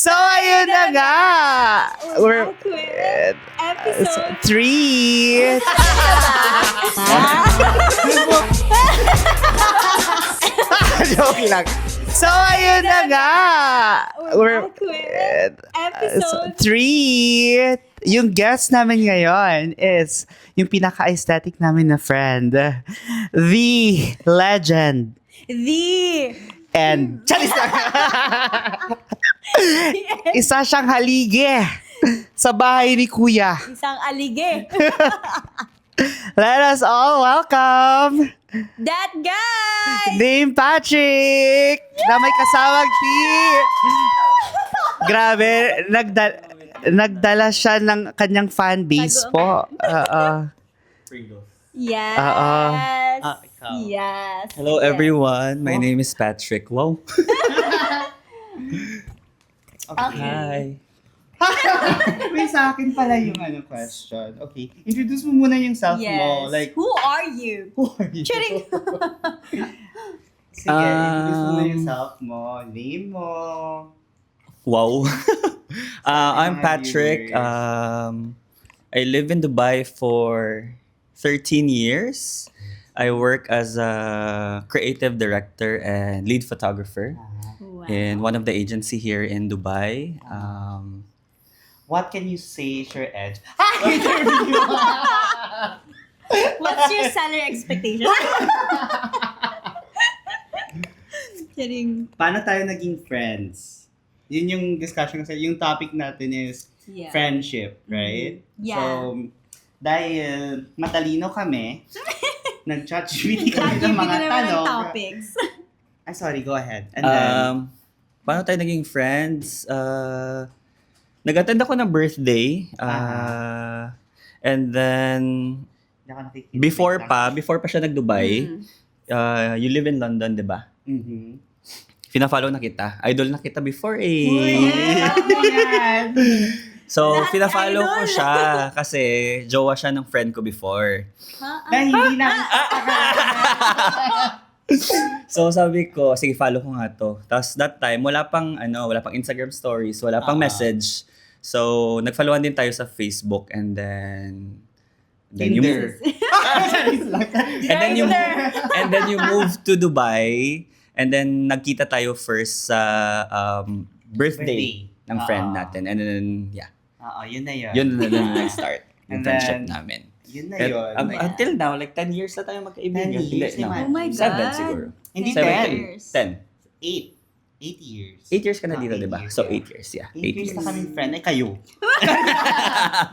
So, ayun na nga. We're back with episode 3. Joke lang. So, ayun na nga. We're back with episode 3. Yung guest namin ngayon is yung pinaka-aesthetic namin na friend. The legend. And charis lang. Isa siyang halige sa bahay ni Kuya. Isang alige. Let us all welcome That guy! Dame Patrick na may kasawag Grabe, nagdala siya ng kanyang fan base po. Yes. ikaw. Yes. Hello everyone, my name is Patrick. Wow. Okay. Hi. May sa akin pala yung question. Okay, introduce mo muna yung self Yes. mo. Like, Who are you? who are you? Charing. Sige, introduce mo muna yung self mo. Name mo. Wow. I'm Hi, Patrick. viewers. I live in Dubai for 13 years. I work as a creative director and lead photographer Wow. in one of the agency here in Dubai. What can you say is your edge? What's your salary expectation? Charing. Paano tayo naging friends? Yun yung discussion kasi yung topic natin is Yeah. friendship, right? Yeah. So, dahil matalino kami, nag-ChatGPT kami ng mga naman ng tanong. topics. Ay, sorry, go ahead. And then, Paano tayo naging friends? Nag-attend ako ng birthday. And then, hindi ako nakikinig. before pa siya nag-Dubai, you live in London, di ba? Mhm. Fina-follow na kita. Idol na kita before Uy, ano yan? So, Lahat fina-follow ko idol. siya kasi jowa siya ng friend ko before. Dahil hindi na. So, sabi ko, sige, follow ko nga to. Tapos that time, wala pang Instagram stories, wala pang message. So, nag-followan din tayo sa Facebook and then Tinder. and then you move to Dubai and then nagkita tayo first sa birthday ng friend natin. And then, yeah. Oo, yun na yun. Yun na nag-start yung And friendship then, namin. Yun na And, yun. until now, like 10 years na tayo 10 magkaibigan. years Hindi, no. naman. Oh my God. 7 siguro. Hindi 10 10. years. 10. 8 years. 8 years ka na Ah, dito, 8 di ba? years, So, yeah. 8 years, yeah. 8 years na kaming friend. Ay, kayo.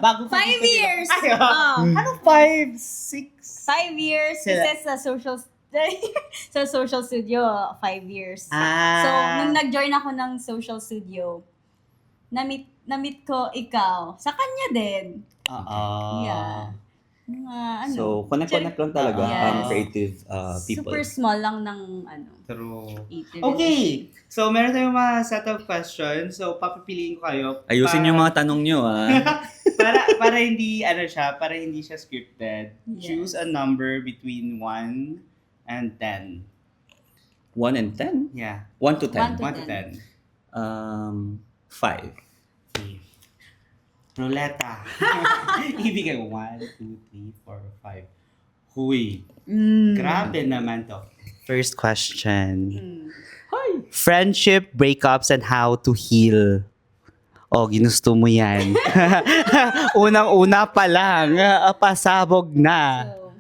Bago pa 5 dito, di ba? years. Ay, Oh. Ano 5? 6? 5 years. Sila- Kasi sa social studio, 5 years. Ah. So, nung nag-join ako ng social studio, na-meet ko ikaw. Sa kanya din. Oo. Yeah. Mga ano. So, connect lang talaga Yes. ang creative people. Super small lang ng True. 8 Okay. So, meron tayong mga set of questions. So, papipiliin ko kayo. Ayusin yung mga tanong nyo, para hindi para hindi siya scripted. Yes. Choose a number between 1 and 10. 1 and 10? Yeah. 1 to 10. 1 1 to 10. 5. Okay. Ruleta. Ibigay 1, 2, 3, 4, 5. Huy. Grabe naman to. First question. Hi! Friendship, breakups, and how to heal. Oh, ginusto mo yan. Unang-una pa lang, pasabog na. So,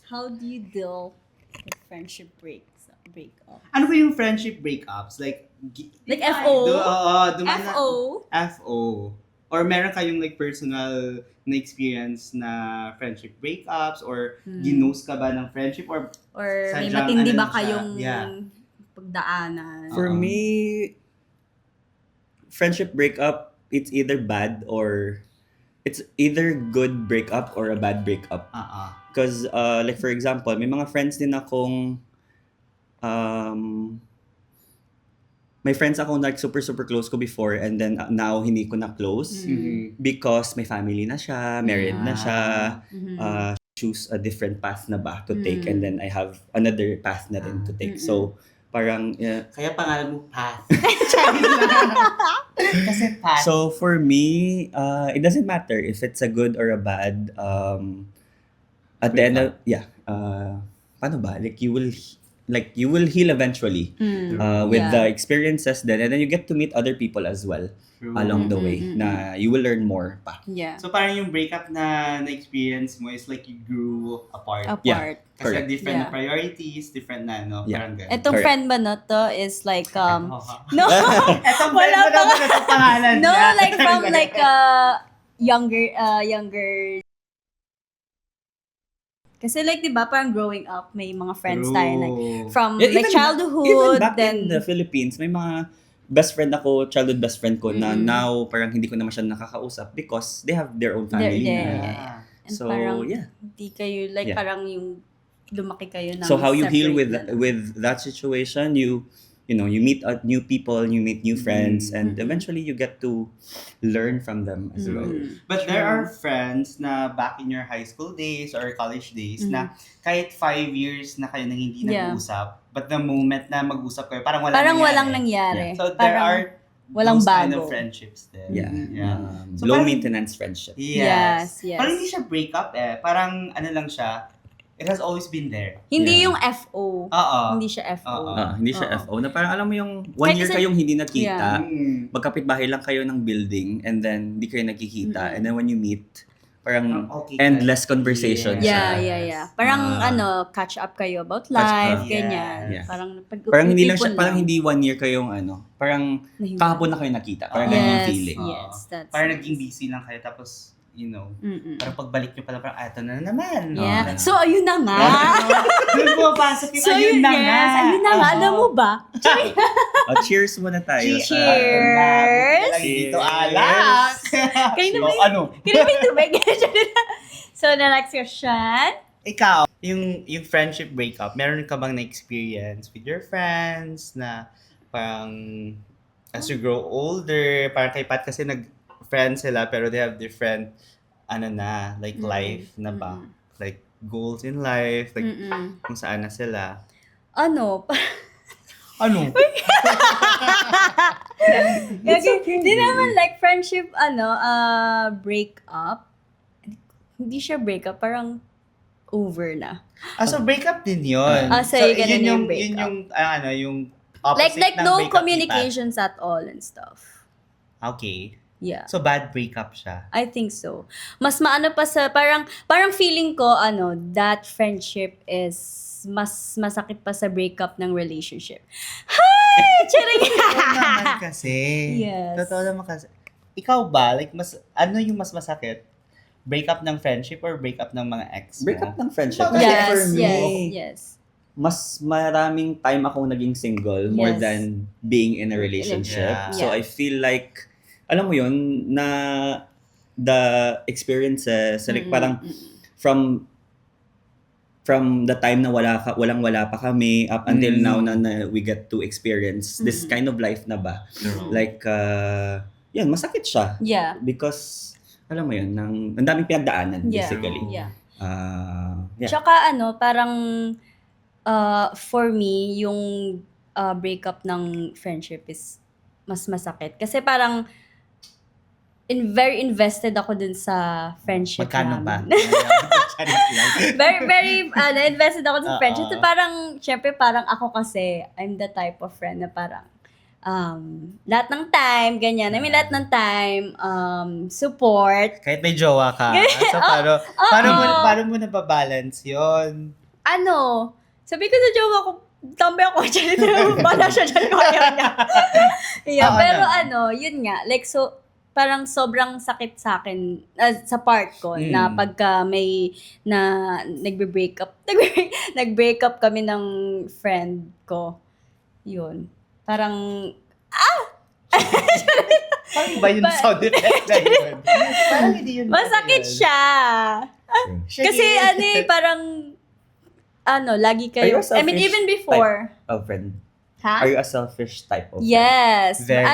how do you deal with friendship breakup? Ano ba yung friendship breakups? Like FO? FO? FO. Or meron kayong like personal na experience na friendship breakups or ginost ka ba ng friendship or Or may sadyang matindi ano ba lang siya? kayong Yeah. pagdaanan? For me, friendship breakup, it's either bad or it's either good breakup or a bad breakup. Because, like for example, may mga friends din akong may friends ako like super close ko before and then now hindi ko na close because may family na siya, married na siya, choose a different path na ba to take and then I have another path na rin to take. So, Parang, Kaya pangalan mo Path. Kasi Path. so for me, it doesn't matter if it's a good or a bad. At the end of, paano ba? Like you will heal eventually with the experiences then, and then you get to meet other people as well along the way na you will learn more pa. Yeah. So parang yung breakup na na-experience mo is like you grew apart. Apart. Kasi Correct. different na Yeah. priorities, different na, no? Yeah. Parang ganun. Itong Correct. friend ba na to is like, no, Etong wala friend mo pa naman ito pangalan no, niya. like from like, younger. Kasi like, di ba, parang growing up, may mga friends tayo, like, from Yeah, like even childhood, back then, in the Philippines, may mga best friend ako, childhood best friend ko na now parang hindi ko na masyadong nakakausap because they have their own family They're- na. yeah. And So, parang, yeah. di kayo, like, Yeah. parang yung lumaki kayo ng So how you heal with separate na. with that situation, you meet new people, you meet new friends, and eventually you get to learn from them as well. But there are friends na back in your high school days or college days na kahit 5 years na kayo nang hindi Yeah. nag-uusap, but the moment na mag-usap kayo, parang walang Parang nangyari. walang nangyari. So there Parang are walang those kind bago. of friendships then. Yeah. Yeah. So Low parang- maintenance friendship. Yes. Yes. Parang hindi siya breakup eh. Parang ano lang siya. It has always been there. Hindi Yeah. yung FO. Oo. Hindi siya FO. Hindi siya Oo. FO. Na parang alam mo yung 1 year Kasi- kayong hindi nakita, Mm. magkapit-bahay lang kayo ng building, and then hindi kayo nagkikita, and then when you meet, parang Okay, endless conversation Yeah, siya. yeah. Parang catch up kayo about life, up. ganyan. Yeah. Parang Parang hindi lang nagtipon siya, parang hindi 1 year kayong parang Nahiwalay. kahapon na kayo nakita. Parang Yes, ganyan yung feeling. Yes, that's Parang nice. naging busy lang kayo tapos, Mm-mm. parang pagbalik nyo pala parang, eto na naman. Yeah. Oo. So, ayun na nga. Doon pumapasok yung So, ayun na nga. Ayun na nga. Oo. Alam mo ba? Cheers muna tayo. Cheers! Cheers! Dito alak. Kayo So, naman. ano? Kinabing tubig. So, the next question. Ikaw, yung friendship breakup, meron ka bang na-experience with your friends na parang as you grow older, parang kay Pat kasi nag-friends sila pero they have different like life na ba? Like goals in life, like kung saan na sila. Ano? Ano? Hindi naman like friendship, break up. Hindi siya break up, parang over na. So breakup din yun. So ganun yung breakup. Yun yung opposite Like ng no breakup ni Pat. communications at all and stuff. Okay. Yeah. So bad breakup siya. I think so. Mas maano pa sa parang feeling ko that friendship is mas masakit pa sa breakup ng relationship. Hi! Charing! Totoo naman kasi. Yes. Totoo naman kasi. Ikaw ba, like ano yung mas masakit? Breakup ng friendship or breakup ng mga ex mo? Breakup ng friendship. Kasi Kasi for Yes, me, yes. mas maraming time akong naging single more Yes. than being in a relationship. Yeah. So Yeah. I feel like, alam mo yun, na the experiences, like parang from the time na walang-wala pa kami up until now na we get to experience this kind of life na ba. Like, yan, masakit siya. Yeah. Because, alam mo yun, ang daming pinagdaanan, Yeah. basically. Yeah. Yeah. Tsaka parang for me, yung breakup ng friendship is mas masakit. Kasi parang very invested ako dun sa friendship Magkano ba? namin. very invested ako sa friendship. So parang, syempre parang ako kasi, I'm the type of friend na parang, lahat ng time, ganyan. I mean, lahat ng time, support. Kahit may jowa ka. So paano mo nababalance yun? Sabi ko sa jowa ko, tambay ako dyan. Bala siya dyan kung ayaw niya. Yeah, Oo pero naman. yun nga. Like, so, parang sobrang sakit sa akin, sa part ko, na pagka may, nag-break up kami ng friend ko. Yun. Parang, Parang iba yung sound effect na yun. Parang hindi yun. masakit siya. Kasi parang, lagi Are you kayo, a I mean, selfish even before. Of friend. Ha? Are you a selfish type of friend? Yes. Very.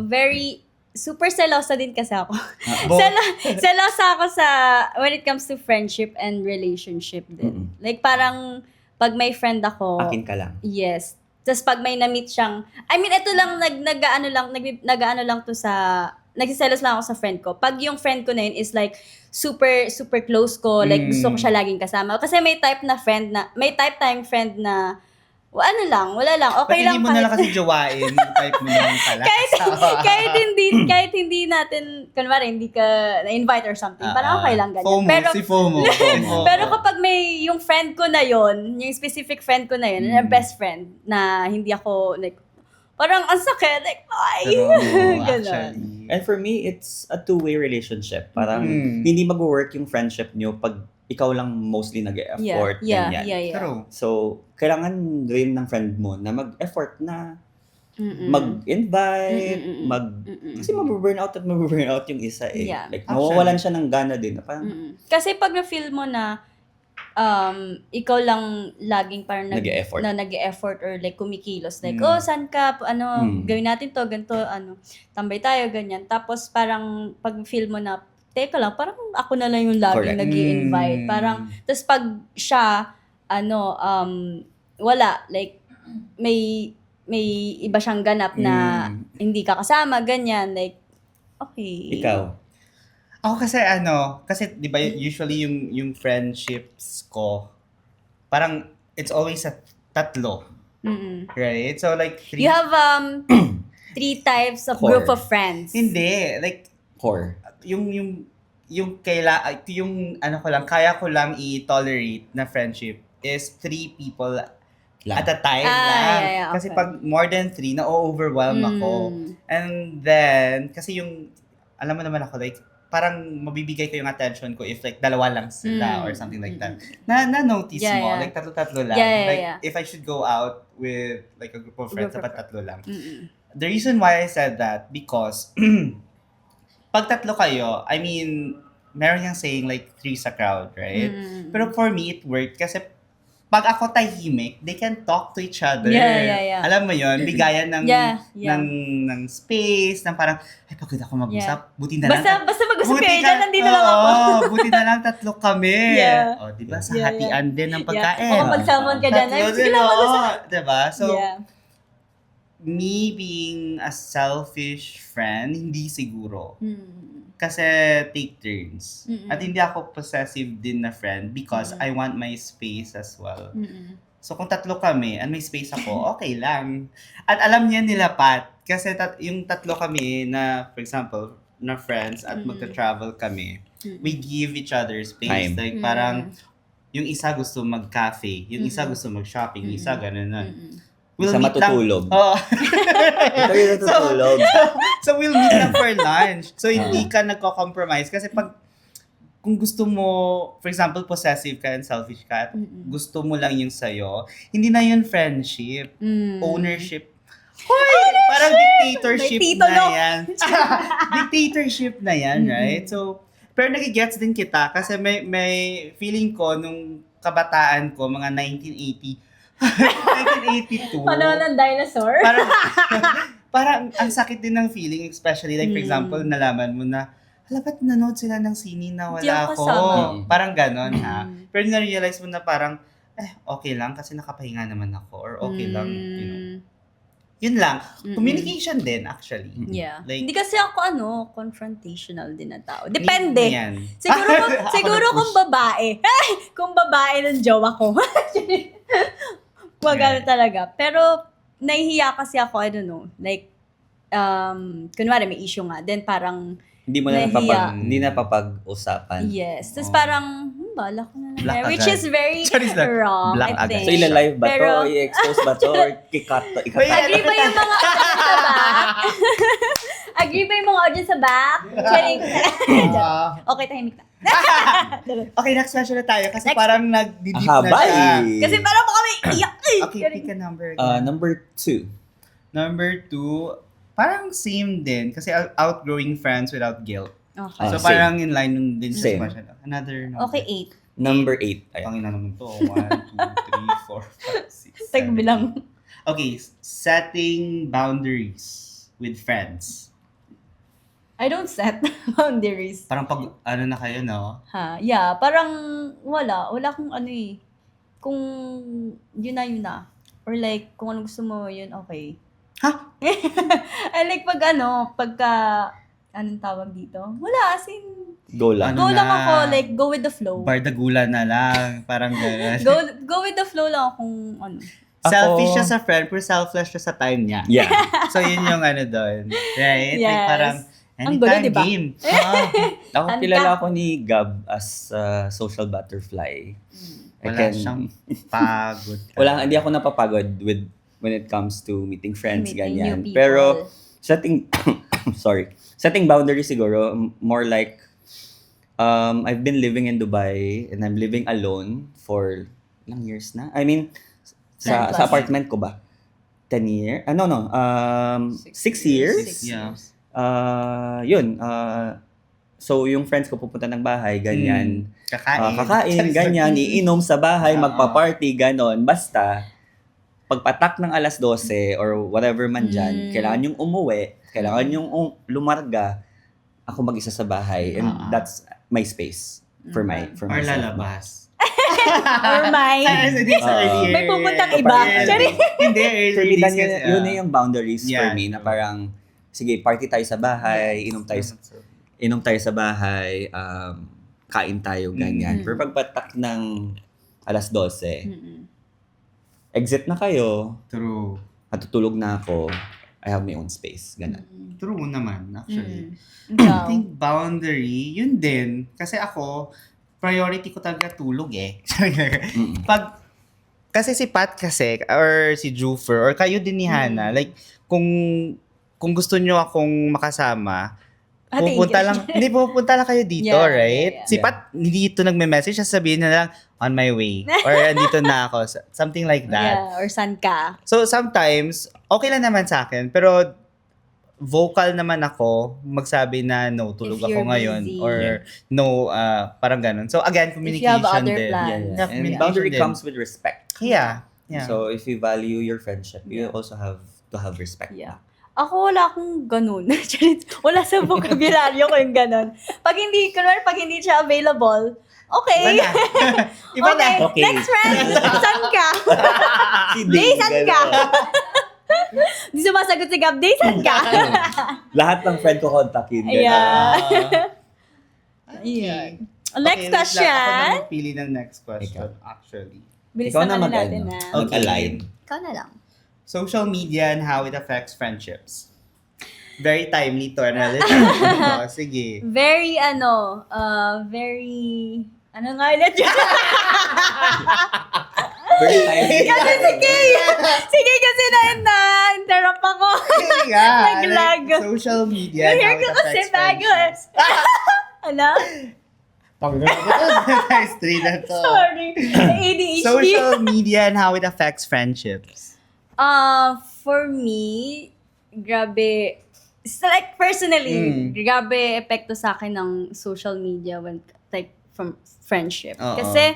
Very, super selosa din kasi ako. Bo- Selosa ako when it comes to friendship and relationship din. Like parang, pag may friend ako, Akin ka lang. yes. Tapos pag may na-meet siyang, I mean, ito lang, nag-ano lang to sa, nagsiselos lang ako sa friend ko. Pag yung friend ko na yun is like, super, super close ko, like gusto ko siya laging kasama. Kasi may type tayong friend na, ano lang, wala lang, okay Ba't lang. hindi mo na lang kasi jowain, yung type mo na lang pala. kahit hindi natin, kunwari, hindi ka na-invite or something, parang okay lang ganyan. FOMO, Pero, si FOMO. pero kapag may yung friend ko na yon, yung specific friend ko na yun, yung best friend, na hindi ako, like, parang ang sakit, like, ay, True, ganon. actually. And for me, it's a two-way relationship. Parang Mm. hindi mag-work yung friendship nyo pag ikaw lang mostly nag-e-effort. ganyan. Yeah. True. So, kailangan rin ng friend mo na mag-effort na Mm-mm. mag-invite, Mm-mm. kasi mababurn out yung isa eh. Yeah. Like, Actually. mawawalan siya ng gana din. Parang, Kasi pag na-feel mo na ikaw lang laging parang Nag-e-effort. nag-e-effort or like kumikilos. Like, Mm. saan ka? Mm. Gawin natin to, ganito, tambay tayo, ganyan. Tapos parang pag feel mo na, teka lang, parang ako na lang yung laging Correct. nag-i-invite. Parang, tapos pag siya, wala, like, may iba siyang ganap na hindi ka kasama, ganyan, like, okay. ikaw. Ako kasi 'di ba usually yung friendships ko parang it's always a tatlo, Mm-mm. right? So like You have 3 types of Core. group of friends. hindi like Core. yung ano ko lang kaya ko lang i-tolerate na friendship is 3 people Lang. at a time Ah, lang. yeah, Kasi okay. pag more than 3 na-overwhelm ako. Mm. And then kasi alam mo naman ako like parang mabibigay ko yung attention ko if like dalawa lang sila or something like that. Na-notice Yeah, mo, yeah. like tatlo-tatlo lang. Yeah, like yeah. if I should go out with like a group of friends, Group of dapat tatlo lang. Mm-mm. The reason why I said that, because pag tatlo kayo, I mean, meron yung saying like three's a crowd, right? Mm. Pero for me, it worked kasi pag ako tahimik, they can talk to each other. Yeah. Alam mo yon, bigayan ng Yeah. ng space, ng parang, ay, pagod ako mag-usap, buti na lang. Basta mag-usap buti kayo dyan, nandito lang ako. Oo, buti na lang tatlo kami. Yeah. O, di ba? Sa Yeah, hatian din ng Yeah. pagkain. Oo, mag-salmon ka dyan. Ay, Tatlo sige din, lang, oo. mag-usap. Diba? So, Yeah. me being a selfish friend, hindi siguro. Mm. Kasi take turns. Mm-mm. At hindi ako possessive din na friend because I want my space as well. Mm-mm. So kung tatlo kami and may space ako, okay lang. At alam niya nila Pat, kasi yung tatlo kami na, for example, na friends at magta-travel kami, we give each other space. Time. Like parang yung isa gusto mag-cafe, yung isa gusto mag-shopping, yung isa ganun na. Isa meet lang- matutulog. Oo. Ito yung natutulog. So we'll meet lang for lunch. So hindi ka nagko-compromise kasi kung gusto mo, for example, possessive ka and selfish ka, at gusto mo lang yung sayo, hindi na yun friendship. Mm. Ownership. Hoy! Parang dictatorship May titulo. na yan. Dictatorship na yan, right? So, pero nagigets din kita kasi may feeling ko nung kabataan ko, mga 1980, 1982. Panahon ng dinosaur? Parang ang sakit din ng feeling, especially like for example, nalaman mo na, hala, ba't nanood sila ng sini na Di wala ako ako? kasama. Parang ganon ha. Pero na-realize mo na parang, okay lang kasi nakapahinga naman ako or okay lang, you know. Yun lang. Communication din actually. Yeah. Like, Hindi kasi ako confrontational din na tao. Depende. Yan. Siguro Ako kung babae. Kung babae ng jowa ko. Magano talaga. Pero nahihiya kasi ako, I don't know. Like, kunwari may issue nga. Then parang, Hindi mo na Nahiya. hindi na papag-usapan. yes. Tapos parang, bala ko na lang. Black Which agad. is very Charis lang. wrong, Black I agad. think. So, ila-live ba Pero- to? I-expose ba to? Or kikat to? Wait, Agree ba yung mga audience sa back? Agree ba yung mga audience sa back? Charing. Okay, tahimik na. Okay, next question na tayo kasi Next. parang nag-deep na Haba siya. eh. Kasi parang baka may iyak. Okay, pick a number. Number 2. Number 2, parang same din kasi outgrowing friends without guilt. Okay. So Same. parang in line nun din sa Same. question. Another number. Okay, 8. Number 8. Ayan. Pangina naman to. 1, 2, 3, 4, 5, 6, 7. Tagbilang. Okay, setting boundaries with friends. I don't set boundaries. Parang pag ano na kayo, no? Yeah, parang wala. Wala kung ano eh. Kung yun na. Or like, kung ano gusto mo, yun, okay. Ha? I like pagka, anong tawag dito? Wala, as in, Go lang. Ano go lang na? ako, like, go with the flow. Bardagula na lang. Parang gano'n. Go with the flow lang kung ano. Selfish Ako- siya sa friend, pero selfless siya sa time niya. Yeah. So, yun yung ano doon. Right? Like, Yes. parang, Ang gulo, anytime diba? game. Oo. Ako, Saan kilala ka? ako ni Gab as a social butterfly. I Wala can- siyang pagod. Hindi ako napapagod with when it comes to meeting friends, Meeting new ganyan. people. Pero, setting, setting boundaries siguro, more like, I've been living in Dubai and I'm living alone for ilang years na? I mean, 10 plus. sa apartment ko ba? 10 years? No. 6 years? 6 Yeah. years. Yun. So, yung friends ko pupunta ng bahay, ganyan. Kakain. Kakain, ganyan, iinom sa bahay, Oo. magpa-party, ganon. Basta, pagpatak ng alas 12 or whatever man dyan, kailangan yung umuwi, kailangan yung lumarga, ako mag-isa sa bahay. And Oo. that's my space for Or myself. lalabas. Or mine. Hindi sa earlier. May pupuntang iba. Sorry. Hindi, For early me, days kasi. yun na yung boundaries for Yeah, me, na true. parang, sige, party tayo sa bahay, inom tayo sa bahay, kain tayo, ganyan. Mm. Pero pagpatak ng alas 12, Mm-mm. exit na kayo, True. natutulog na ako, I have my own space, ganun. True naman, actually. I Ikaw. think boundary, yun din. Kasi ako, priority ko talaga tulog eh. Mm. Kasi si Pat kasi, or si Jufer, or kayo din ni Hannah, like, kung gusto nyo akong makasama, pupunta lang kayo dito, Yeah, right? yeah, yeah. Si Pat, hindi ito nagme-message, sasabihin na lang, on my way. Or andito na ako. Something like that. Yeah, or san ka. So, sometimes, okay lang naman sa akin, pero vocal naman ako magsabi na no, tulog If ako you're ngayon. busy. Or no, parang ganun. So, again, If you communication have other din. plans. Yeah. Yeah, And communication boundary din. comes with respect. Yeah. Yeah. So, if you value your friendship, you Yeah. also have to have respect. Yeah. Ako wala akong ganun. Wala sa vocabulary ko yung ganun. Pag hindi siya available, okay. Iba na. Iba na. Okay. Next friend, saan ka? Si Day, Dave, saan ka? Di sumasagot si Gab, Day, saan ka? Lahat ng friend ko kontakin. ganun. Yeah. Okay. Next Okay, question. Ako na magpili ng next question, actually. Bilis Ikaw na naman natin mag-ano. na. Mag-align. Ikaw na lang. Social media and how it affects friendships. Very timely to and relative. Sige. Very, ano nga ulit yun? Very timely. Kasi sige kasi na-interrupt ako. Sige nga. Naglag. Like, social media and Yung hair how ko it kasi affects bago eh. friendships. Ano? Nice, three na to. Sorry. ADHD. Social media and how it affects friendships. For me, grabe, it's like personally, grabe epekto sa akin ng social media when like from friendship. Oo. Kasi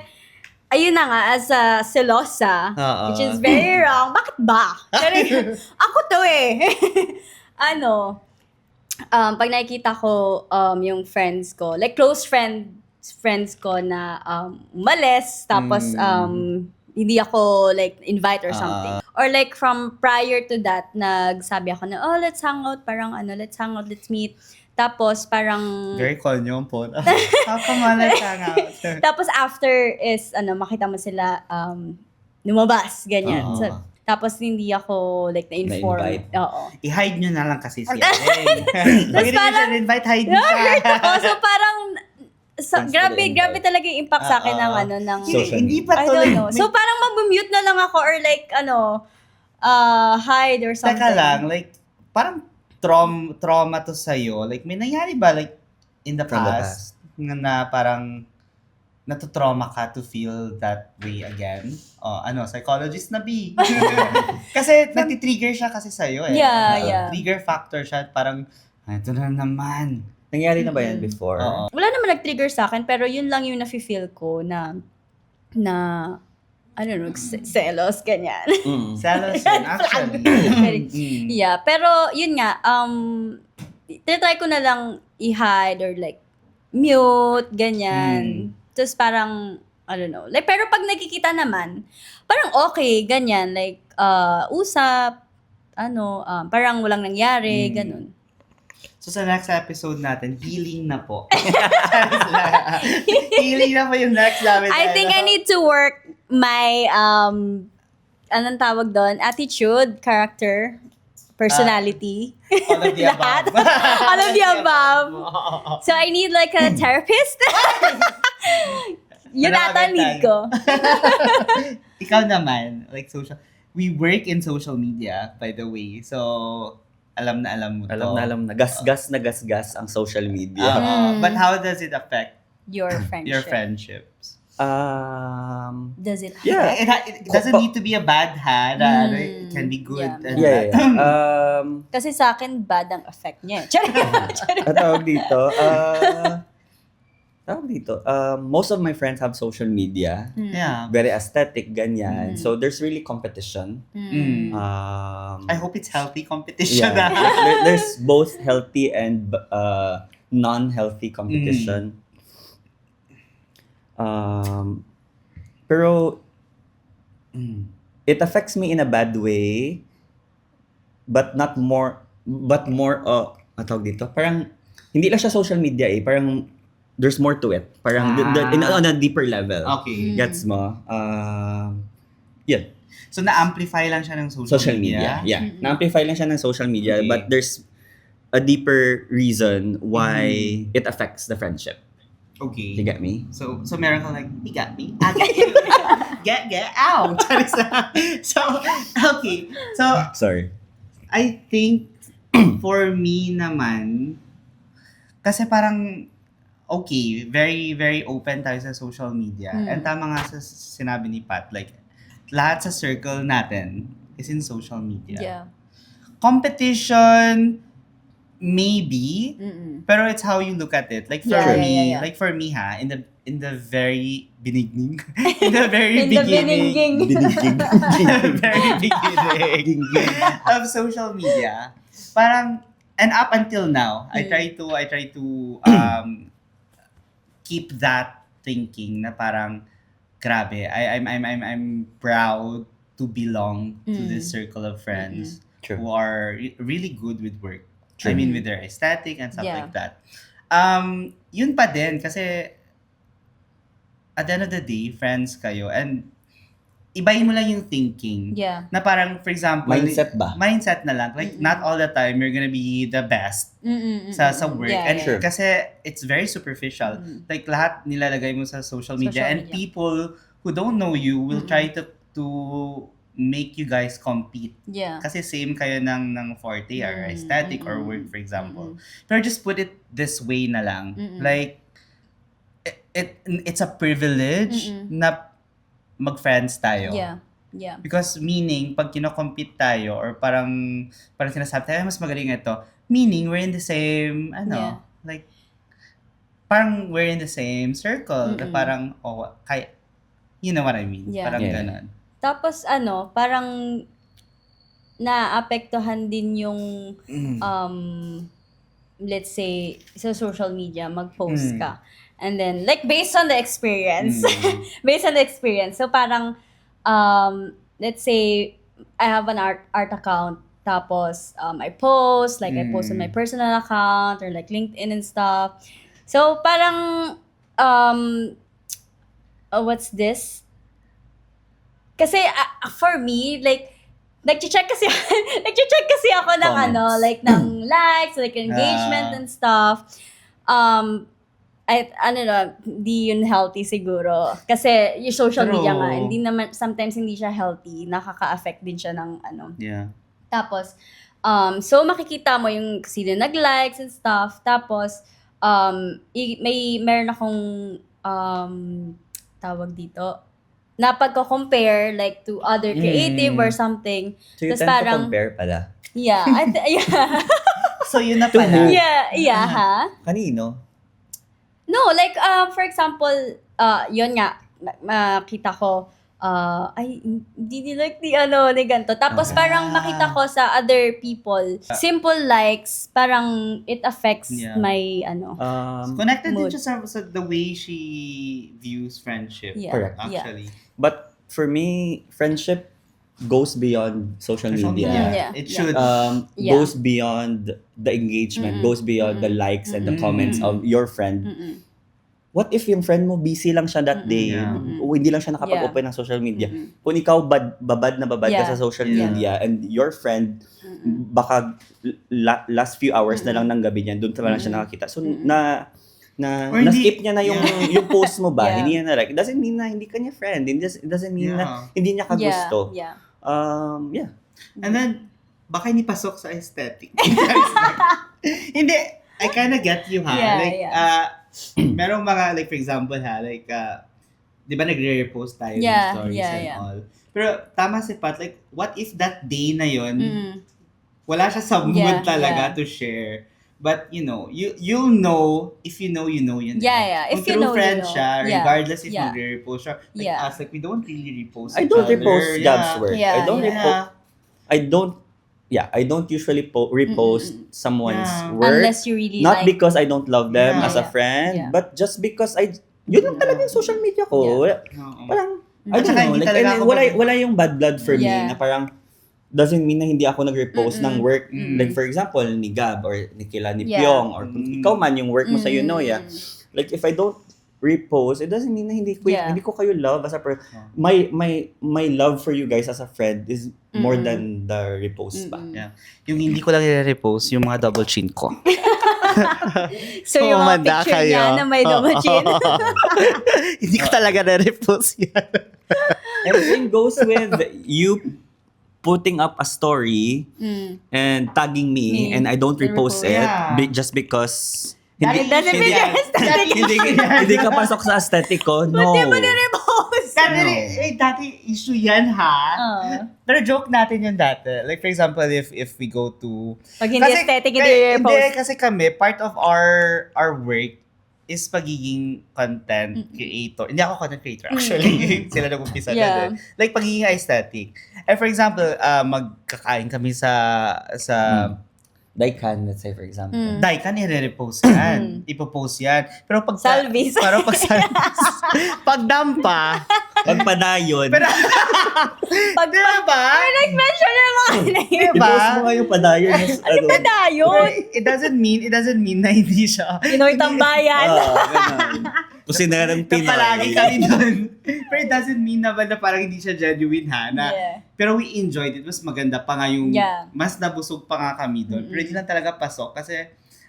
ayun na nga, as a selosa, Oo. which is very wrong. Bakit ba? Pero, ako to eh. Pag nakikita ko yung friends ko, like close friends ko na umalis, tapos hindi ako like invite or something. Or like from prior to that, nagsabi ako na, oh, let's hang out, let's hang out, let's meet. Tapos parang... Very konyo po. How come on, let's hang out? Tapos after is, makita mo sila lumabas, ganyan. Oo. So, tapos hindi ako like na-inform. Na-invite. Oo. I-hide nyo na lang kasi siya. Pag hindi nyo siya invite, hide nyo siya. Na-hurt ako. So parang, Thanks for grabe the invite. talaga yung impact sa akin ng Oo. ng... Social Hindi pa I to. don't know. So parang mag-mute na lang ako or like, hide or something. Teka lang, like, parang trauma to sa'yo. Like, may nangyari ba, like, in the From the past, na parang natutrauma ka to feel that way again? Psychologist na B. Kasi nagtitrigger siya kasi sa'yo eh. Yeah. Trigger factor siya. Parang, ito na naman. Nangyari na ba yan before? Oo. Wala naman nag-trigger sa akin, pero yun lang yung nafe-feel ko na I don't know, selos, ganyan. Mm. Selos yun, actually. Mm. Yeah, pero yun nga, try ko na lang i-hide or like mute, ganyan. Tapos parang I don't know. Like, pero pag nakikita naman, parang okay, ganyan. Like, usap, parang walang nangyari, ganun. So sa next episode natin, healing na po. Healing na po yung next namin. I think I need to work my, anong tawag doon? Attitude, character, personality. All of the Lahat. above. All of the above. So I need like a therapist. Yun Marami ata need ko. Ikaw naman, like we work in social media, by the way. So, alam na alam mo to. Alam na. Gasgas ang social media. But how does it affect Your friendship. your friendships? Does it? Yeah. It doesn't need to be a bad it can be good. Yeah. And Yeah. Kasi sa akin, bad ang effect niya. Tawag dito, most of my friends have social media. Yeah. Very aesthetic, ganyan. So there's really competition. I hope it's healthy competition. Yeah. There's both healthy and non-healthy competition. Pero it affects me in a bad way, but more tawag dito, parang hindi lang siya social media parang there's more to it. Parang on a deeper level. Okay. Gets mo? Yun. So na-amplify lang siya ng Social media. Yeah. Na-amplify lang siya ng social media, Okay. but there's a deeper reason why it affects the friendship. Okay. You get me? So meron kang like, you got me. I got you. get out. So, okay. So, Sorry. I think for me naman, kasi parang, okay, very, very open tayo sa social media. And tama nga sa sinabi ni Pat, like, lahat sa circle natin is in social media. Yeah. Competition, maybe, pero it's how you look at it. Like for Yeah, me, yeah. like for me in the very beginning, in the very In the beginning, beginning. very beginning of social media, parang, and up until now, I try to keep that thinking na parang, grabe, I'm proud to belong to this circle of friends True. who are really good with work. True. I mean, with their aesthetic and stuff Yeah. like that. Yun pa din, kasi at the end of the day, friends kayo, and ibahin mo lang yung thinking. Yeah. Na parang, for example, Mindset ba? Mindset na lang. Like, not all the time you're gonna be the best sa work. Yeah, And yeah. Sure. kasi it's very superficial. Like, lahat nilalagay mo sa social media. Social And media. people who don't know you will try to make you guys compete. Yeah. Kasi same kayo ng forte or aesthetic or work, for example. Pero just put it this way na lang. Like, it's a privilege na mag-friends tayo. Yeah. Yeah. Because meaning, pag kino-compete tayo or parang sinasabi tayo, mas magaling ito, meaning we're in the same, Yeah. like, parang we're in the same circle. Na parang, kaya, you know what I mean? Yeah. Parang Yeah. ganon. Tapos parang naapektuhan din yung let's say sa social media mag-post ka. And then like based on the experience. Based on the experience. So parang let's say I have an art account tapos I post on my personal account or like LinkedIn and stuff. So parang what's this? Kasi for me, like, nag-check kasi ako ng Comments. like ng likes, like engagement and stuff. Di yun healthy siguro. Kasi yung social True. media nga, sometimes hindi siya healthy, nakaka-affect din siya ng Yeah. Tapos, so makikita mo yung sino nag-likes and stuff. Tapos, meron akong tawag dito, na pagko-compare like to other creative or something. So you Tas tend parang- to compare pala. Yeah. Yeah. So yun na pala. Yeah, ha? Kanino? No, like, for example, yun nga, makita ko, ay, hindi ni like ni ganito. Tapos parang makita ko sa other people, simple likes, parang it affects Yeah. my, Connected din mood. siya sa the way she views friendship. Yeah. Correct. Actually. But for me, friendship goes beyond social Social media. media. Yeah. It should. Yeah. Goes beyond the engagement, goes beyond the likes and the comments of your friend. Mm-mm. What if yung friend mo busy lang siya that day? Yeah. O hindi lang siya nakapag-open ng social media. Mm-mm. Kung ikaw babad na babad Yeah. ka sa social Yeah. media and your friend baka last few hours na lang ng gabi niyan, doon ka lang siya nakakita. So Or hindi- na-skip niya na yung post mo ba? Yeah. Hindi niya na like. It doesn't mean na hindi ka niya friend. It doesn't mean na hindi niya ka gusto. Yeah. Yeah. And then, baka hindi pasok sa aesthetic. Hindi, I kinda get you ha. Yeah, like, yeah. merong mga, like for example ha, like, di ba nagre-repost tayo Yeah, ng stories yeah, and yeah. all. Pero tama si Pat, like, what if that day na yon wala siya sa mood Yeah, talaga yeah. to share. But you'll know if you know yun. Yeah, yeah. Kung If you true know, friend you know. siya, Yeah, regardless if yeah. magre-repost siya. Like Yeah. us, like we don't really repost I each don't other. repost Gab's work. Yeah, I don't yeah. repost. I don't usually repost someone's Yeah. work. Unless you really Not like. because I don't love them Yeah. as a Yeah. friend, Yeah. but just because yun lang talaga yung social media ko. Oo. Parang, Mm. I At don't saka know, hindi like, talaga and ako wala yung bad blood for me Yeah. na parang doesn't mean na hindi ako nag-repost ng work. Mm. Like for example, ni Gab or ni Kila ni Yeah. Pyong or kung ikaw man yung work mo sa Yunoya. Mm. Like if I don't repost, it doesn't mean na hindi ko kayo love as a person. My love for you guys as a friend is more than the repost ba. Yeah. Yung hindi ko lang i-repost, yung mga double chin ko. So yung mga Humanda picture kayo. niya na may double chin. Hindi ko talaga na-repost yan. And same goes with you putting up a story and tagging me and I don't repost it Yeah. just because That doesn't hindi, mean you're aesthetic. hindi ka pasok sa aesthetic ko. No. Hindi mo na-repost. Dati issue yan ha. Pero joke natin yun dati. Like for example, if we go to... Pag hindi aesthetic, hindi Hindi, repost. kasi kami, part of our work is pagiging content creator. Hindi ako content creator, actually. Sila nag-umpisa na Yeah. din. Like, pagiging aesthetic. And for example, magkakain kami sa Daikan, let's say for example. Daikan, i-repost yan. Ipopost yan. Pero pag... Salvis. Pero pag salvis. Pag dampa. Pagpadayon, Pero... Pag diba? nag-mention na mga name. Diba? i-post mo nga yung padayon. Ano ba tayo? It doesn't mean na hindi siya. Pinoy tambayan. Ganun. Kasi na ng Na palagi Pinoy. kami doon. Pero it doesn't mean naman na parang hindi siya genuine ha. Yeah. Pero we enjoyed it. Mas maganda pa nga yung, Yeah. mas nabusog pa nga kami doon. Pero hindi lang talaga pasok. Kasi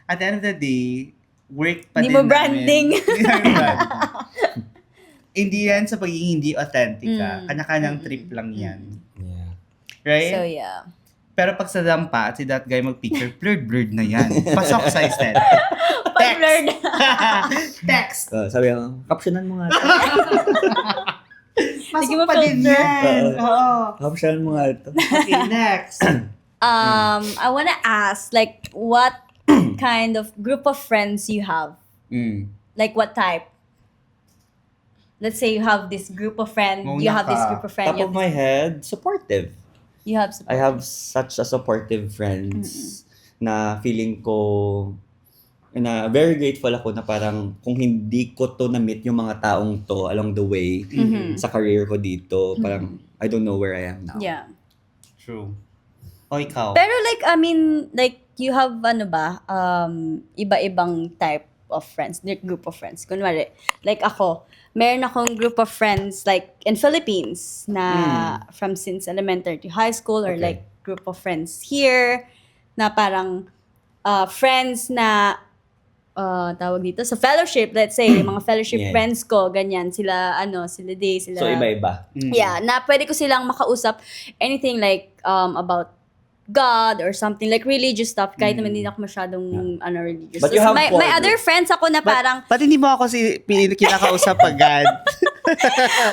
at the end of the day, work pa Hindi din mo branding. Hindi namin branding. Hindi yan sa pagiging hindi authentic ka. Kanya-kanyang trip lang yan. Yeah. Right? So yeah. Pero pag sa dampa at si that guy mag-picture, blurred na yan. Pasok sa aesthetic. Pag blurred. Text. Sabi ko, captionan mo nga ito. Pasok mo pa din filter. yan. Oo. Captionan mo nga ito. Okay, next. I wanna ask, like, what kind of group of friends you have? Like, what type? Let's say you have this group of friends. Muna You have this ka. group of friends. Top of my head, supportive. You have I have such a supportive friends na feeling ko na very grateful ako na parang kung hindi ko to na-meet yung mga taong to along the way sa career ko dito, parang I don't know where I am now. Yeah. True. O ikaw? Pero like, I mean, like, you have, iba-ibang type of friends, like group of friends. Kunwari, like ako, meron akong group of friends, like, in Philippines, na from since elementary to high school, or Okay. like, group of friends here, na parang, friends na, tawag dito, sa fellowship, let's say, yung mga fellowship Yeah. friends ko, ganyan, sila Day, sila... So iba-iba. Yeah, na pwede ko silang makausap anything like about God or something like religious stuff kahit naman hindi ako masyadong religious. But you have may core other group. friends ako na parang Ba't hindi mo ako kinakausap pag God?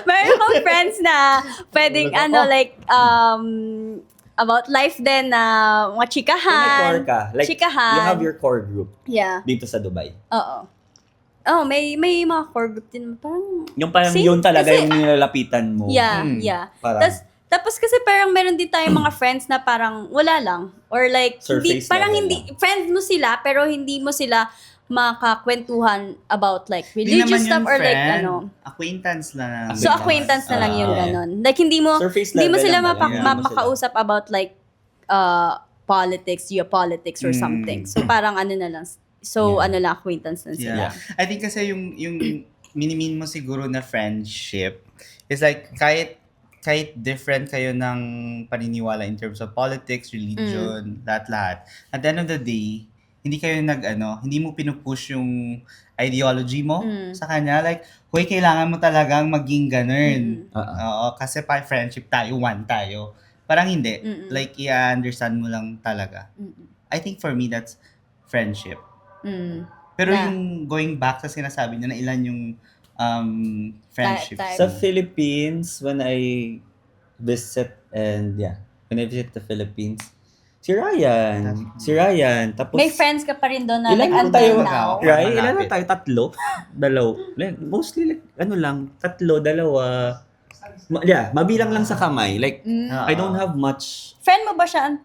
meron akong friends na pwedeng like about life din na mga Kung may chikahan. core ka, like Chikahan. you have your core group Yeah. dito sa Dubai. Oo. may mga core group din. Parang, Yung parang Same, yun talaga kasi- yung nilalapitan mo. yeah, Mm. yeah. Parang, Tapos kasi parang meron din tayong mga friends na parang wala lang. Or like, hindi, Surface parang level hindi, friends mo sila, pero hindi mo sila makakwentuhan about like Di religious naman stuff yun or like friend. ano. Acquaintance lang. So, acquaintance na lang yun, Ah. ganon. Like, hindi mo surface hindi mo level sila lang talaga. Hindi mo sila- makausap about like politics, geopolitics or something. So, parang ano na lang. So, Yeah. ano lang, acquaintance na sila. Yeah. I think kasi yung minimin mo siguro na friendship is like kahit different kayo ng paniniwala in terms of politics, religion, lahat. At the end of the day, hindi kayo hindi mo pinupush yung ideology mo sa kanya. Like, huy, kailangan mo talagang maging ganun. Oo, kasi pa friendship tayo, one tayo. Parang hindi. Like, i-understand mo lang talaga. I think for me, that's friendship. Pero Yeah. yung going back sa sinasabi niya na ilan yung friendship. Type. Sa Philippines, when I visit the Philippines, si Ryan. Tapos, May friends ka pa rin doon na Ilan like lang until tayo? now. Right? Ilan Malapit. na tayo? 3? Mostly, like, 3, 2. Mabilang lang sa kamay. Like, I don't have much. Friend mo ba siya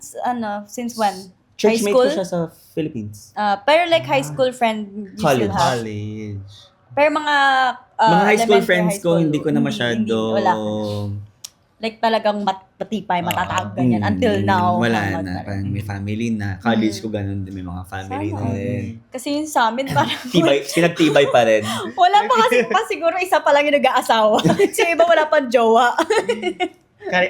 since when? High Churchmate school? ko siya sa Philippines. Pero like high school friend you College. still have? College. Pero mga Mga high school elementary, friends high ko, school, hindi ko na masyado. wala ka. Like talagang matipay, matatag, ganyan. Until now. Wala hanggang na. pa rin. Parang may family na. College ko ganun din. May mga family Sana. na din. Kasi yun sa amin, parang Pinagtibay pa rin. wala pa kasi siguro isa pa lang yung nag-aasawa. So iba wala pang jowa.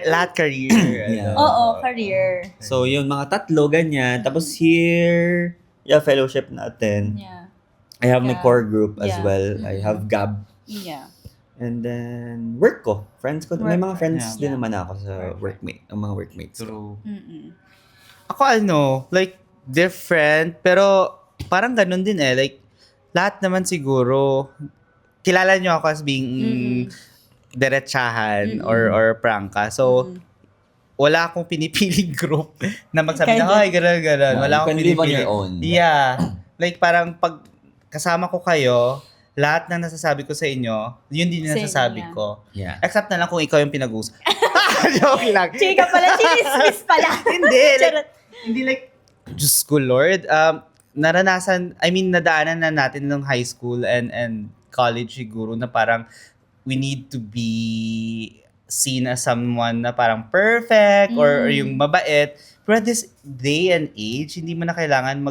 Lahat career. Yeah. Oo, career. So, yun, mga 3, ganyan. Tapos here, fellowship natin. Yeah. I have my Yeah. core group as Yeah. well. I have Gab. Yeah. And then, work ko. Friends ko. May mga friends Yeah. din naman ako sa mga workmates ko. True. Mm-mm. Ako like, different, pero parang ganun din like, lahat naman siguro, kilala nyo ako as being derechahan or prangka. So, wala akong pinipiling group na magsabi na, ay, gano'n. Wala akong You can live on pinipiling. your own. Yeah. Like, parang pag kasama ko kayo, lahat ng nasasabi ko sa inyo, yun din yung Same, nasasabi yeah. ko. Yeah. Except na lang kung ikaw yung pinag-uusap. Joke lang. Chika pala, chinismis pala. Hindi. Charot. Hindi like, Diyos ko Lord, nadaanan na natin nung high school and college siguro na parang we need to be seen as someone na parang perfect or yung mabait. Pero at this day and age, hindi mo na kailangan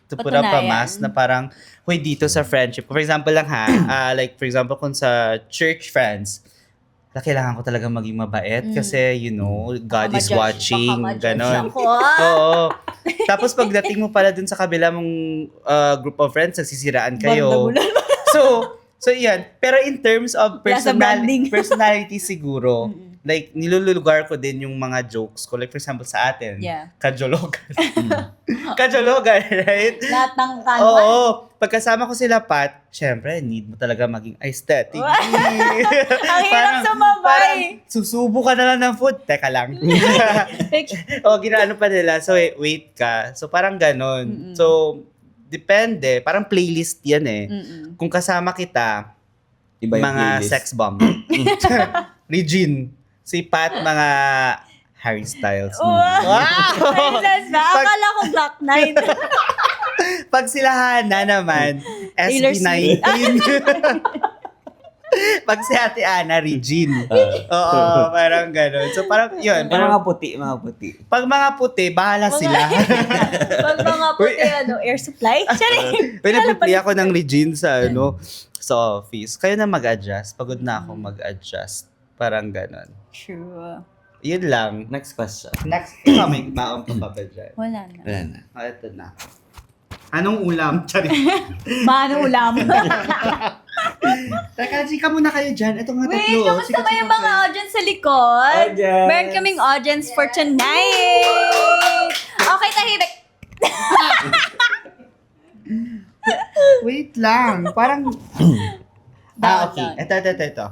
to put up a Patunayan. mask na parang, hoy, dito sa friendship. For example lang like for example kung sa church friends, kailangan ko talaga maging mabait kasi, God is Baka ma-judge, watching, baka ma-judge ganon. ako. Oo. Tapos pagdating mo pala dun sa kabila mong group of friends, nagsisiraan kayo. So yan. Pero in terms of Nasa branding. personality siguro, like nilulugar ko din yung mga jokes ko. Like for example sa atin, Yeah. kajologan. Kajologan, right? Lahat ng kanwan. Oo. Pagkasama ko sila, Pat, syempre, need mo talaga maging aesthetic. Ang hirap sumabay. Parang susubo ka na lang ng food. Teka lang. Ginaano pa nila. So, wait ka. So, parang ganon. So, depende. Parang playlist yan eh. Kung kasama kita, Iba yung mga playlist. sex bomb. Regine. Si Pat, mga Harry Styles. Princess ba? Akala ko Black Knight. Pag sila Hana naman, Taylor SB19. Pag si Ate Ana, Regine. Oo, parang gano'n. So parang yun. Mga puti. Pag mga puti, bahala sila. Pag mga puti, air supply. Charing. Uy, nag-play ako ng Regine sa office. Kayo na mag-adjust. Pagod na ako mag-adjust. Parang gano'n. True. Yun lang. Next question. Next, ikaw may baon ka pa ba dyan? Wala na. Wala na. Ito na. Anong ulam? Charing. Mano ulam. Teka, chika muna kayo dyan. Ito nga tatlo. Wait, kamusta Chika, ba yung chika mga kayo. audience sa likod? Audience! Meron kaming audience for tonight. Okay, tahimik. Wait lang. Parang... okay. Down. Ito.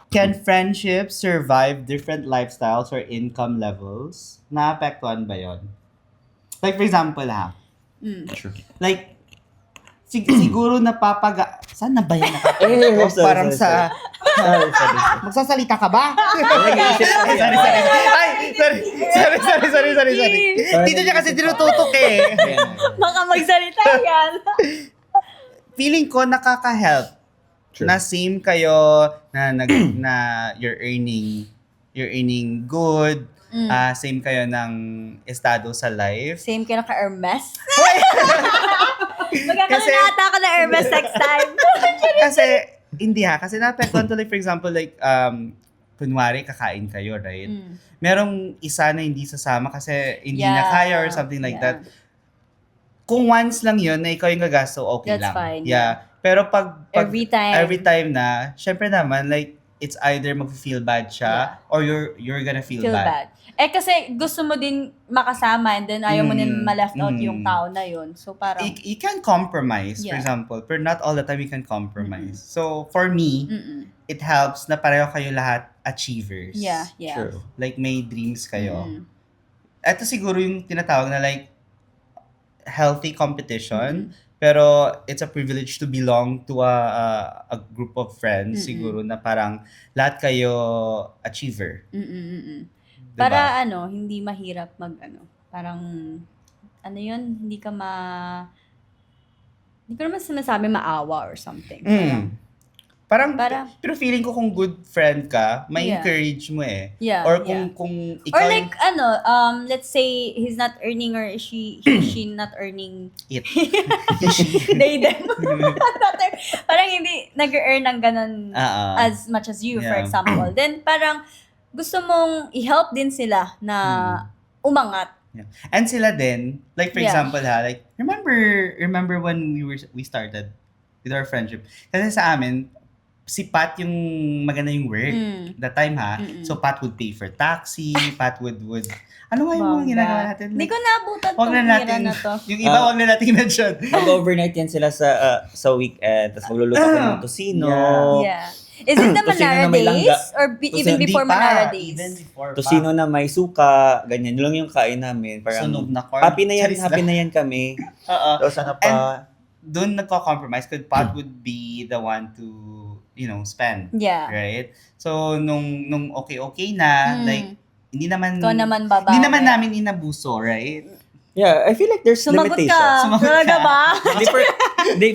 Can friendships survive different lifestyles or income levels? Naapektuhan ba yon? Like for example True. like siguro Saan na ba yan Eh, nakapagod? Parang sorry. sa... Magsasalita ka ba? Nag-iisip ka Ay, sorry. Ay, sorry. Dito niya kasi tinututok eh. Baka magsalita yan. Feeling ko nakaka-help True. na same kayo na you're earning good, same kayo ng estado sa life. Same kayo ka Hermes. Kasi- Magkakalinata ako na Hermes next time. Kasi kasi naapektuhan to, like, for example, like kunwari kakain kayo, right? Merong isa na hindi sasama kasi hindi na kaya or something like that. Kung once lang yun na ikaw yung gagasto, okay That's lang. fine, Yeah. Pero pag Every time na, syempre naman, like, it's either mag-feel bad siya or you're gonna feel bad. Kasi gusto mo din makasama and then ayaw mo din ma-left out Mm. yung tao na yun. So parang, You can compromise, for Yeah. example, but not all the time you can compromise. So, for me, mm-mm. it helps na pareho kayo lahat achievers. Yeah. True. Like, may dreams kayo. Mm. Ito siguro yung tinatawag na, like, healthy competition. Pero it's a privilege to belong to a group of friends, siguro, na parang lahat kayo achiever. Mm-mm. Diba? Para hindi mahirap parang, hindi ko naman sinasabi maawa or something. Parang, Para- pero feeling ko kung good friend ka, may Yeah. encourage mo eh. Yeah, Or yeah. kung ikaw Or like, let's say he's not earning or she not earning it. they them. Parang hindi nag-earn ng ganun Ah, as much as you, for Yeah. example. Then parang gusto mong i-help din sila na umangat. And sila din, like for Yeah. example like remember when we started with our friendship. Kasi sa amin, si Pat yung maganda yung work that time Mm-mm. So Pat would pay for taxi, Pat would ano nga yung mga Bongga. ginagawa natin? Hindi ko naabutan Wag tong na era natin, na to. yung iba wag na natin mention. Mag-overnight yan sila sa weekend, tapos magluluto ko ng tosino. Yeah. Is it the Tosino Manara na may days? langga. Or even Hindi before pa, Manara days? Even before Tosino na may suka, ganyan. Yun lang yung kain namin. Parang, Sunog na corn. happy na Charis yan kami. Oo. Tapos ano pa, Doon nagko-compromise because Pat would be the one to, spend. Yeah. Right? So, nung okay na, like, hindi naman, Ikaw naman babae. hindi naman namin inabuso, right? yeah, I feel like there's Sumagot limitations. ka. Sumagot Talaga ka. ba?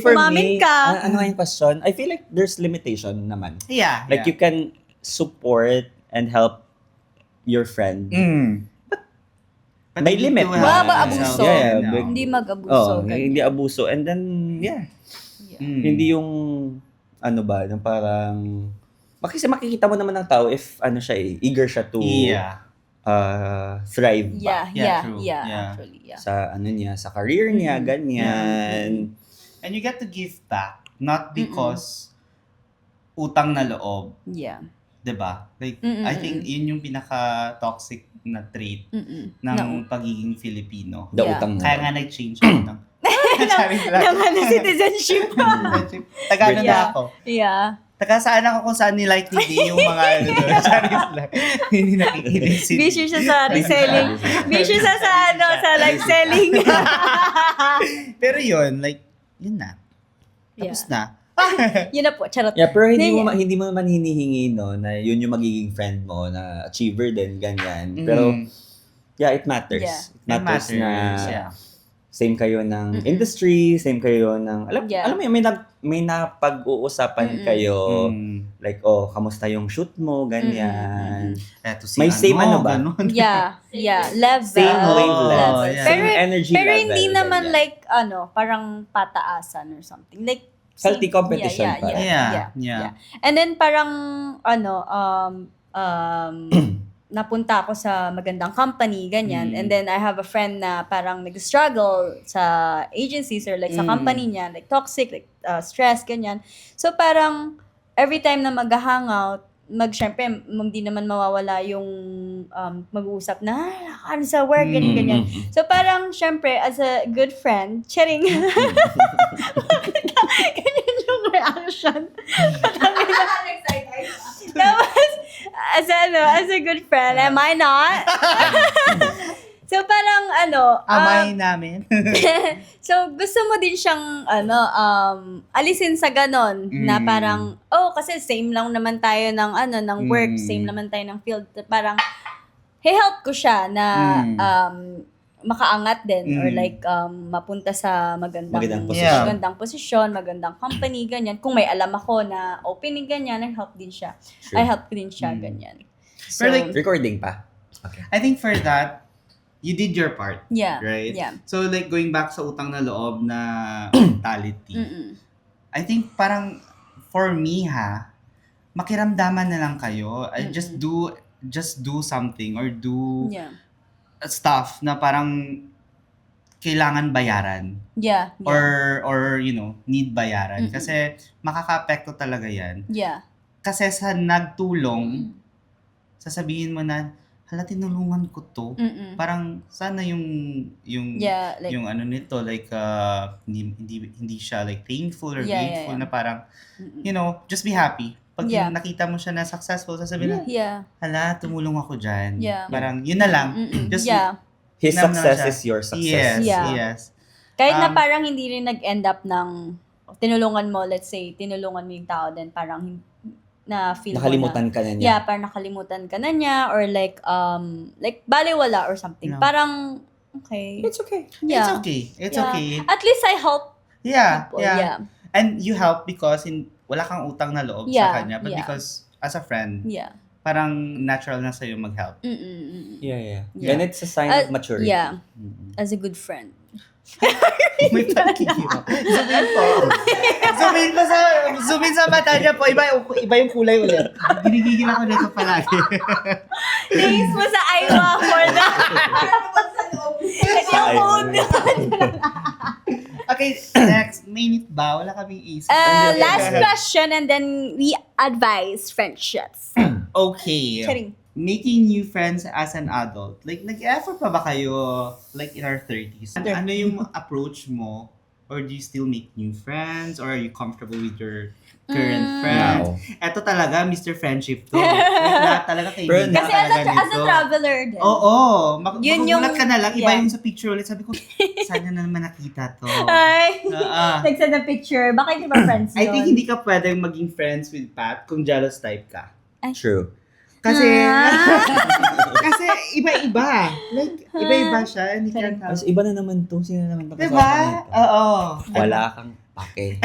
For Umamin me, ka. ano nga yung question? I feel like there's limitation naman. Yeah. Like you can support and help your friend. But May you limit do na. have Wala ba abuso? Yeah, no. big- Hindi mag-abuso. Oh, hindi abuso. And then, yeah. Hindi yung, ano ba, yung parang, kasi makikita mo naman ng tao if, eager siya to Yeah. thrive ba. True. Yeah. Actually, yeah. Sa niya, sa career niya, ganyan. And you get to give back, not because utang na loob, Yeah. 'di ba? Like, Mm-mm. I think yun yung pinaka-toxic na trait Mm-mm. ng pagiging Filipino. The Yeah. utang Kaya nga nag-change ako ng Charis lang. Ng citizenship. Taga-ano na Yeah. ako. Yeah. Taga-saan ako kung saan ni Like ni Day yung mga Charis lang. Hindi nakikinig si Busy siya sa reselling. Busy siya sa live selling. Pero yun, like, yun na. Tapos na. Yun na po, charot. Yeah, pero hindi Hindi. mo naman hinihingi no na yun yung magiging friend mo na achiever din ganyan. Pero yeah, it matters. Yeah. It matters na Yeah. same kayo ng industry, same kayo ng Yeah. alam mo yun, may napag-uusapan kayo like kamusta yung shoot mo ganyan. Eto si May same ano ba? ganun. Yeah. Level. Same wavelength. yeah. Pero, Same energy pero level. hindi naman ganyan. like, parang pataasan or something. Like, Healthy competition yeah, pa. Yeah. And then parang, napunta ako sa magandang company, ganyan. And then I have a friend na parang nag-struggle sa agencies or like sa company niya, like toxic, like stress, ganyan. So parang every time na mag-hangout, syempre, hindi naman mawawala yung mag-uusap na, ano sa work, ganyan, ganyan. So parang, syempre, as a good friend, sharing, ganyan yung reaction. Tapos, as a good friend, am I not? So parang, Amay namin. So, gusto mo din siyang, alisin sa ganon, na Mm. parang, kasi same lang naman tayo ng work, same naman tayo ng field, parang, help ko siya na, makaangat din, or Mm. like, mapunta sa Magandang posisyon. magandang posisyon, magandang company, ganyan. Kung may alam ako na opening, ganyan, nag-help din siya. Sure. I help din siya, Mm. ganyan. Pero like, Recording pa? Okay. I think for that, you did your part. yeah, Right? yeah. So like going back sa utang na loob na mentality, Mm-mm. I think parang for me makiramdaman na lang kayo. I just do something or do Yeah. stuff na parang kailangan bayaran Yeah. or need bayaran Mm-mm. kasi makakaapekto talaga 'yan. Yeah. Kasi sa nagtulong, sasabihin mo na, hala, tinulungan ko to. Mm-mm. Parang sana yung Yeah, like, yung ano nito, like hindi siya like thankful or Yeah, grateful yeah. na parang mm-mm. just be happy. Pag Yeah. nakita mo siya na successful, sasabihin na, Yeah. hala, tumulong ako dyan. Yeah. Parang yun na lang. Mm-mm. Just Yeah. His Nam naman success siya. is your success. Yes, Yeah. yes. Kahit na Um, parang hindi rin nag-end up ng tinulungan mo, let's say, tinulungan mo yung tao, then parang na feel Nakalimutan mo ka na na, niya. yeah, parang nakalimutan ka na niya, or like baliwala or something. No. Parang, okay. It's okay. Yeah. It's okay. It's Yeah. okay. At least I help Yeah, people. yeah. Yeah. And you help because wala kang utang na loob Yeah, sa kanya. But yeah. because as a friend, Yeah. parang natural na sa'yo mag-help. Mm-mm. Yeah. Yeah. And it's a sign of maturity. Yeah. Mm-mm. As a good friend. May pagkikiro. Zoomin po. Zoomin sa mata niya po. Iba yung kulay ulit. Ginigigil ako nito palagi. Thanks mo sa Aiwa for that. Ito yung code. Okay, next. Minute ba? Wala kaming isip. Last question, and then we advise friendships. Okay. Kidding. Making new friends as an adult. Like, nag-effort pa ba kayo like in our 30s? Ano yung approach mo? Or do you still make new friends? Or are you comfortable with your current friends? Wow. Eto talaga, Mr. Friendship to. Like, lahat talaga kaibigan Kasi as talaga a nito. traveler din. Oo. Yun Magugulat yung- ka na lang. Iba yeah. yung sa picture ulit. Sabi ko, sana na naman nakita to. Ay. Ah. Nag-send a picture. Baka hindi ba friends I yun? think hindi ka pwedeng maging friends with Pat kung jealous type ka. True. Kasi, Ah. kasi iba-iba. Like, iba-iba siya. Hindi ka Tapos iba na naman to. Sino naman to? Diba? kasama nito? Oo. Wala kang pake.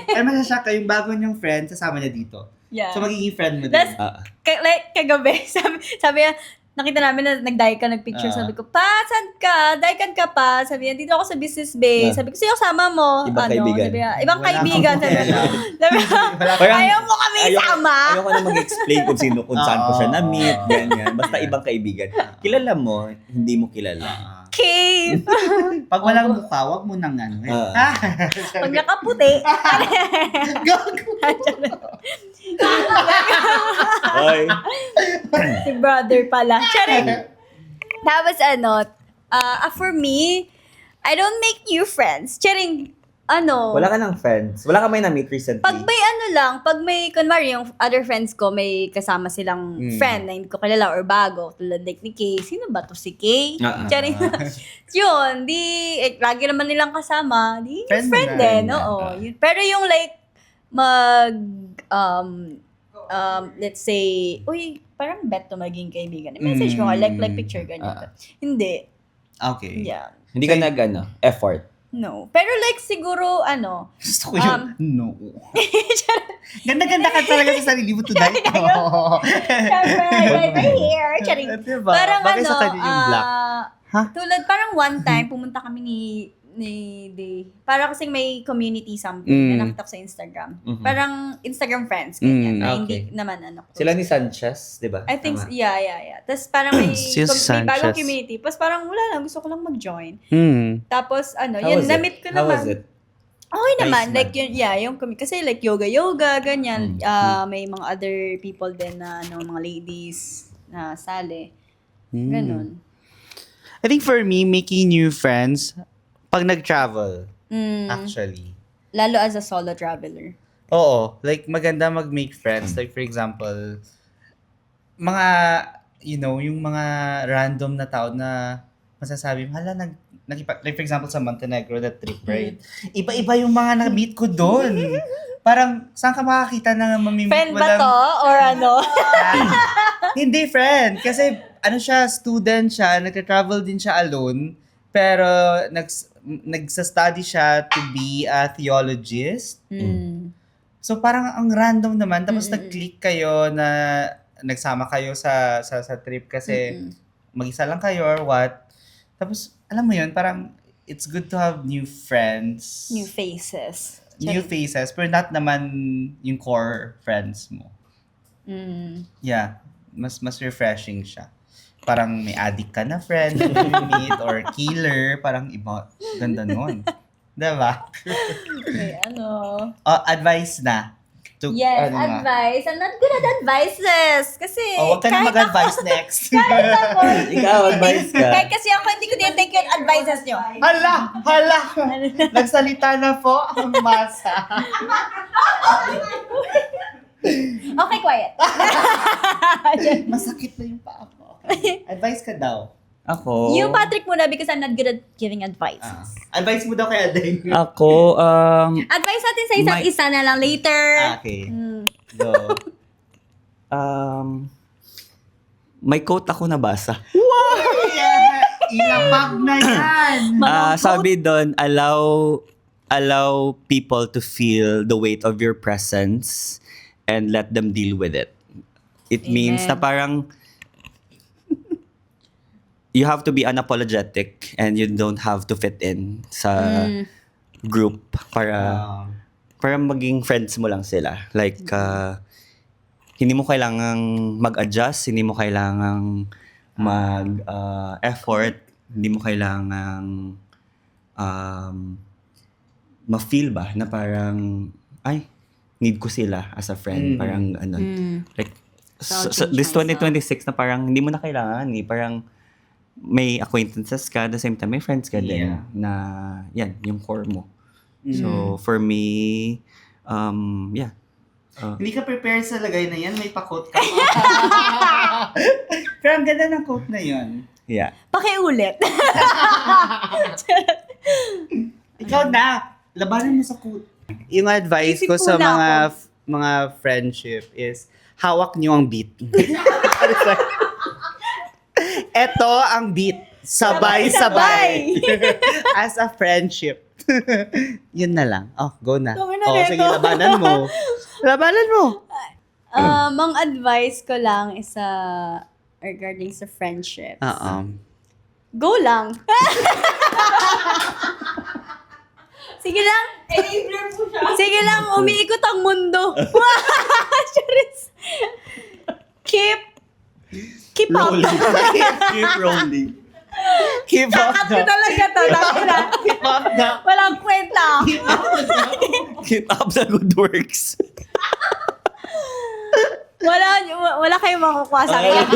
Ay, masasya ka yung bago niyong friend, sasama niya dito. Yeah. So, magiging friend mo din. That's- Ah, Like, kagabi, sabi niya, nakita namin na nag-diecan, nag-picture. Sabi ko, Pa, saan ka? Diecan ka pa? Sabi niya, dito ako sa business bay. Yeah. Sabi ko, sino kasama mo? Ibang kaibigan. Sabi niya, ibang Wala kaibigan. akong Sabi niya, pakialam. sabi niya, Wala pa- Parang- ayaw mo kami isama. Ayoko na mag-explain kung saan ko siya Oo. na-meet, ganyan. Basta ibang kaibigan. Kilala mo, hindi mo kilala. Okay. Pag walang mukha, wag mo nang ano. Pag nakaputi. Ay, Si brother pala. Charing. Tapos for me, I don't make new friends. Charing, wala ka ng friends. Wala ka may na-meet recently. pag may pag may, kunwari, yung other friends ko, may kasama silang friend na hindi ko kilala or bago, tulad like ni Kay. Sino ba to si Kay? Charing. Yun, lagi naman nilang kasama. Di, Friend friend na. din, oo. Yun. Pero yung like, let's say, uy, parang bet to maging kaibigan. Message ko, like picture, ganyan. Hindi. Okay. Yeah. Hindi ka effort. No. Pero like, siguro, Gusto ko yung no. Ganda-ganda ka talaga sa sarili mo tonight. Siyempre, like, right here. Charing. Diba? Parang Bakit sa kanya yung black? Ha? Tulad, parang one time, pumunta kami ni Day. Para kasing may community something na nakita ko sa Instagram. Mhm. Parang Instagram friends, ganyan. Na okay. hindi naman Sila ni Sanchez, di ba? I think, Tama. yeah. Tapos parang may, Si may bagong Sanchez. community. Tapos parang wala lang, gusto ko lang mag-join. Tapos How yun, was it? na-meet ko How naman. was it? Okay naman. Nice Like, yun, yung kasi like yoga, ganyan. May mga other people din na, mga ladies na sali. Ganon. I think for me, making new friends, pag nag-travel, Mm, actually. lalo as a solo traveler. Oo. Like, maganda mag-make friends. Like, for example, mga, yung mga random na tao na masasabi mo, hala, like for example sa Montenegro, that trip, right? Iba-iba yung mga na-meet ko doon. Parang, saan ka makakita na mamimit Friend mo ba lang? to? Or ano? Hindi friend. Kasi, ano siya, student siya, nagka-travel din siya alone, pero nagsa-study siya to be a theologist. So, parang ang random naman. Tapos, nag-click kayo na nagsama kayo sa trip kasi mag-isa lang kayo or what. Tapos, alam mo yun, parang it's good to have new friends. New faces. New faces, pero not naman yung core friends mo. Yeah, mas refreshing siya. Parang may addict ka na friend na you meet or killer, parang iba, ganda nun. Diba? Okay, ano? Advice na. To, Yes, ano na. advice. I'm not good at advices. Kasi, Huwag ka na kahit mag-advise next. kahit ako, Ikaw, advice ka. kahit kasi ako, hindi ko tinitake yung advices nyo. Hala! Nagsalita na po ang masa. Okay, quiet. Masakit na yung paa ko. Advice ka daw. Ako, You, Patrick, muna because I'm not good at giving advice. Advice mo daw kay Aden. ako, Advice natin sa isa't My- isa na lang later. Okay. Mm. Go. may quote ako nabasa. Yeah! Ilapag na yan! Manong Sabi doon, allow people to feel the weight of your presence and let them deal with it. It means na Amen. parang you have to be unapologetic and you don't have to fit in sa group para maging friends mo lang sila. Like, hindi mo kailangang mag-adjust, hindi mo kailangang mag-effort, hindi mo kailangang ma-feel ba na parang, ay, need ko sila as a friend. Parang, ano, like, so this 2026 na parang hindi mo na kailangan parang may acquaintances ka, at the same time may friends ka din Yeah. na yan, yung core mo. So, for me, yeah. Hindi ka prepared sa lagay na yan, may pa-quote ka. Pero ang ganda ng quote na yun. Yeah. Pakiulit. Ikaw na, labanan mo sa quote. Yung advice Isip ko sa muna mga friendship is, hawak niyo ang beat. Eto ang beat. Sabay-sabay. As a friendship. Yun na lang. Oh, go na. Tama na, Oh, Reto. sige, labanan mo. Labanan mo. Ang advice ko lang is regarding sa friendships. Go lang. Sige lang. Enabler po siya. Sige lang, umiikot ang mundo. Charis. Keep up. Keep rolling. Keep up Cut na. ko talaga to. Tangina. Keep up na. Walang kwenta. Keep up the good works. Wala kayong makukuha sa akin.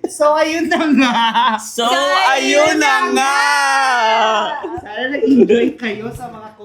So, ayun na nga. So, ayun na nga! Sana nag-enjoy kayo sa mga